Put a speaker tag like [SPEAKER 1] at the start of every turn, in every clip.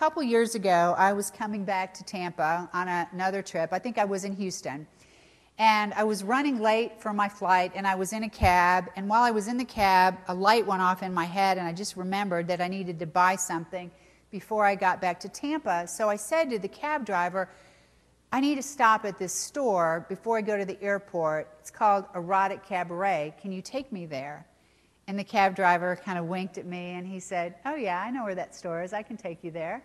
[SPEAKER 1] couple years ago, I was coming back to Tampa on another trip. I think I was in Houston. And I was running late for my flight, and I was in a cab. And while I was in the cab, a light went off in my head, and I just remembered that I needed to buy something before I got back to Tampa. So I said to the cab driver, I need to stop at this store before I go to the airport. It's called Erotic Cabaret. Can you take me there? And the cab driver kind of winked at me, and he said, oh, yeah, I know where that store is. I can take you there.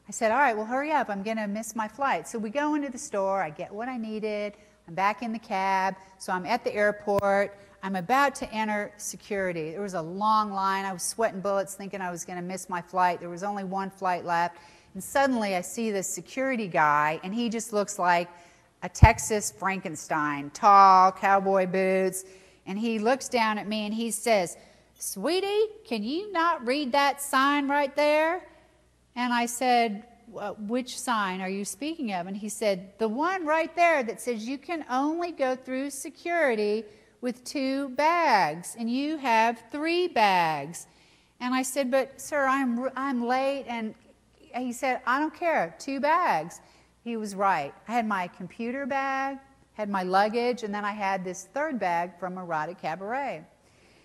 [SPEAKER 1] I said, all right, well, hurry up. I'm going to miss my flight. So we go into the store. I get what I needed. I'm back in the cab. So I'm at the airport. I'm about to enter security. There was a long line. I was sweating bullets thinking I was going to miss my flight. There was only one flight left. And suddenly I see this security guy, and he just looks like a Texas Frankenstein, tall, cowboy boots. And he looks down at me and he says, sweetie, can you not read that sign right there? And I said, which sign are you speaking of? And he said, the one right there that says you can only go through security with 2 bags, and you have 3 bags. And I said, but sir, I'm late. And he said, I don't care, 2 bags. He was right. I had my computer bag, had my luggage, and then I had this 3rd bag from Erotic Cabaret.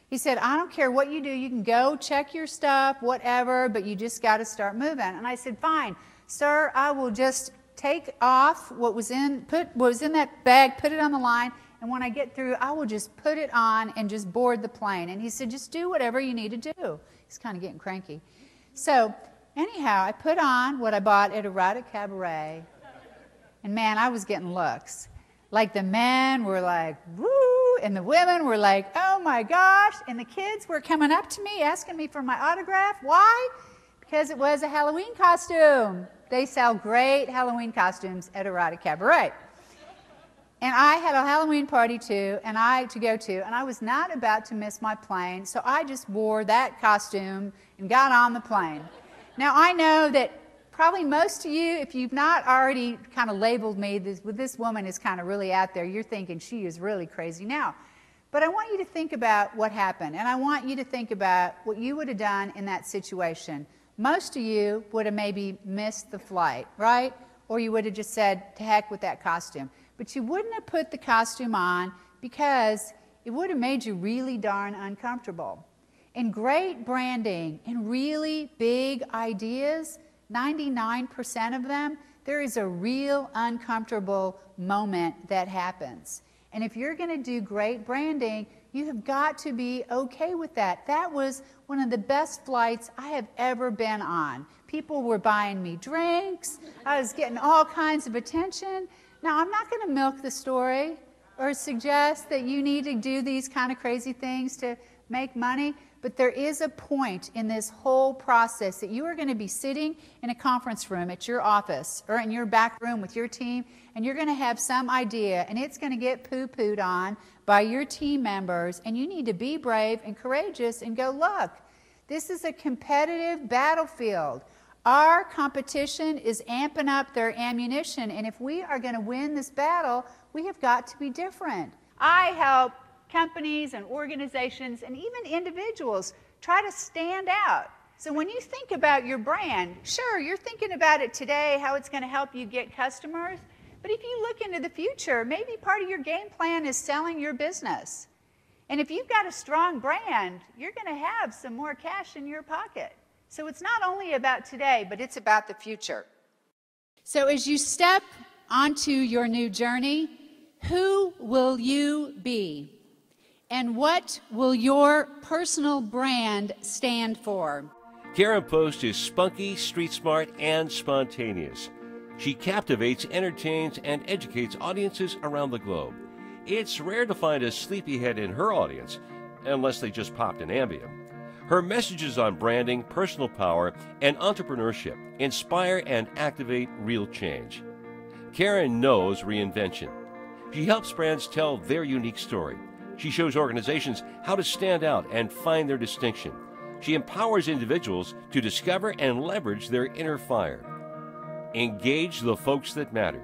[SPEAKER 1] He said, I don't care what you do. You can go check your stuff, whatever, but you just got to start moving. And I said, fine, sir, I will just take off what was in that bag, put it on the line, and when I get through, I will just put it on and just board the plane. And he said, just do whatever you need to do. He's kind of getting cranky. So anyhow, I put on what I bought at Erotic Cabaret, and man, I was getting looks. Like the men were like, woo, and the women were like, oh my gosh, and the kids were coming up to me asking me for my autograph. Why? Because it was a Halloween costume. They sell great Halloween costumes at Erotic Cabaret. And I had a Halloween party to go to, and I was not about to miss my plane, so I just wore that costume and got on the plane. Now I know that probably most of you, if you've not already kind of labeled me, this woman is kind of really out there, you're thinking she is really crazy now. But I want you to think about what happened, and I want you to think about what you would have done in that situation. Most of you would have maybe missed the flight, right? Or you would have just said, to heck with that costume. But you wouldn't have put the costume on because it would have made you really darn uncomfortable. And great branding and really big ideas, 99% of them, there is a real uncomfortable moment that happens. And if you're going to do great branding, you have got to be okay with that. That was one of the best flights I have ever been on. People were buying me drinks. I was getting all kinds of attention. Now, I'm not going to milk the story or suggest that you need to do these kind of crazy things to make money, but there is a point in this whole process that you are going to be sitting in a conference room at your office or in your back room with your team, and you're going to have some idea, and it's going to get poo-pooed on by your team members, and you need to be brave and courageous and go, look, this is a competitive battlefield. Our competition is amping up their ammunition, and if we are going to win this battle, we have got to be different. I help companies and organizations and even individuals try to stand out. So when you think about your brand, sure, you're thinking about it today, how it's going to help you get customers, but if you look into the future, maybe part of your game plan is selling your business. And if you've got a strong brand, you're going to have some more cash in your pocket. So it's not only about today, but it's about the future. So as you step onto your new journey, who will you be? And what will your personal brand stand for?
[SPEAKER 2] Karen Post is spunky, street smart, and spontaneous. She captivates, entertains, and educates audiences around the globe. It's rare to find a sleepyhead in her audience, unless they just popped an Ambien. Her messages on branding, personal power, and entrepreneurship inspire and activate real change. Karen knows reinvention. She helps brands tell their unique story. She shows organizations how to stand out and find their distinction. She empowers individuals to discover and leverage their inner fire. Engage the folks that matter.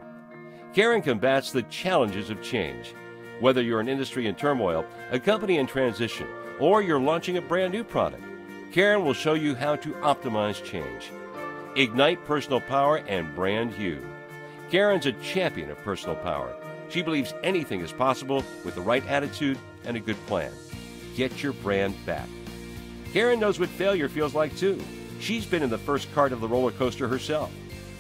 [SPEAKER 2] Karen combats the challenges of change. Whether you're an industry in turmoil, a company in transition, or you're launching a brand new product, Karen will show you how to optimize change. Ignite personal power and brand you. Karen's a champion of personal power. She believes anything is possible with the right attitude and a good plan. Get your brand back. Karen knows what failure feels like too. She's been in the first cart of the roller coaster herself.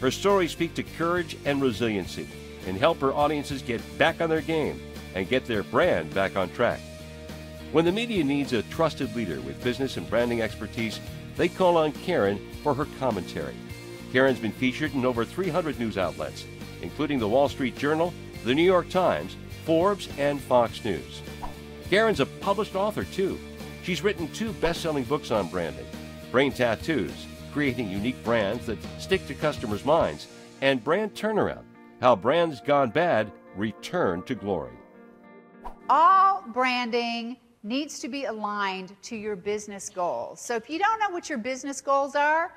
[SPEAKER 2] Her stories speak to courage and resiliency and help her audiences get back on their game and get their brand back on track. When the media needs a trusted leader with business and branding expertise, they call on Karen for her commentary. Karen's been featured in over 300 news outlets, including the Wall Street Journal, the New York Times, Forbes, and Fox News. Karen's a published author, too. She's written 2 best-selling books on branding, Brain Tattoos, Creating Unique Brands That Stick to Customers' Minds, and Brand Turnaround, How Brands Gone Bad Return to Glory.
[SPEAKER 1] All branding needs to be aligned to your business goals. So if you don't know what your business goals are,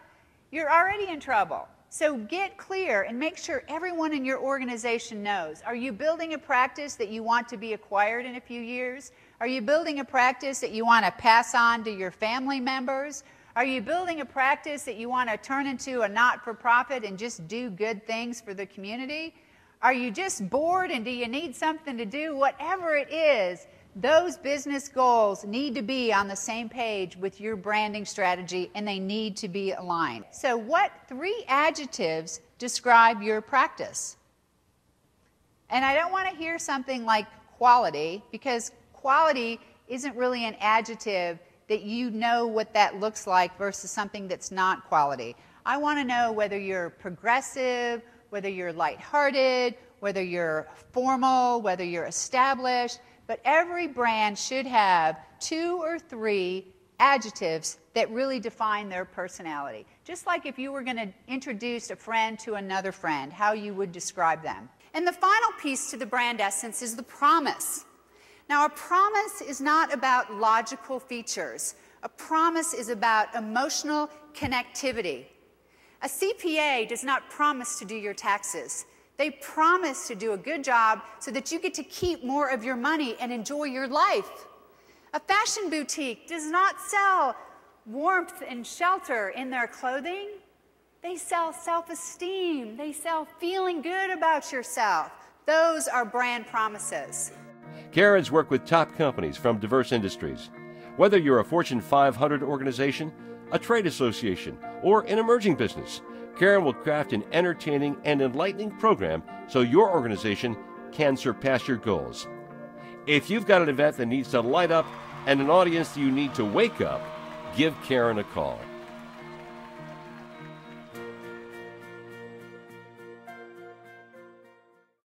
[SPEAKER 1] you're already in trouble. So get clear and make sure everyone in your organization knows. Are you building a practice that you want to be acquired in a few years? Are you building a practice that you want to pass on to your family members? Are you building a practice that you want to turn into a not-for-profit and just do good things for the community? Are you just bored and do you need something to do? Whatever it is, those business goals need to be on the same page with your branding strategy, and they need to be aligned. So what 3 adjectives describe your practice? And I don't want to hear something like quality, because quality isn't really an adjective that you know what that looks like versus something that's not quality. I want to know whether you're progressive, whether you're lighthearted, whether you're formal, whether you're established. But every brand should have 2 or 3 adjectives that really define their personality. Just like if you were going to introduce a friend to another friend, how you would describe them. And the final piece to the brand essence is the promise. Now, a promise is not about logical features. A promise is about emotional connectivity. A CPA does not promise to do your taxes. They promise to do a good job so that you get to keep more of your money and enjoy your life. A fashion boutique does not sell warmth and shelter in their clothing. They sell self-esteem. They sell feeling good about yourself. Those are brand promises.
[SPEAKER 2] Karen's worked with top companies from diverse industries. Whether you're a Fortune 500 organization, a trade association, or an emerging business, Karen will craft an entertaining and enlightening program so your organization can surpass your goals. If you've got an event that needs to light up and an audience you need to wake up, give Karen a call.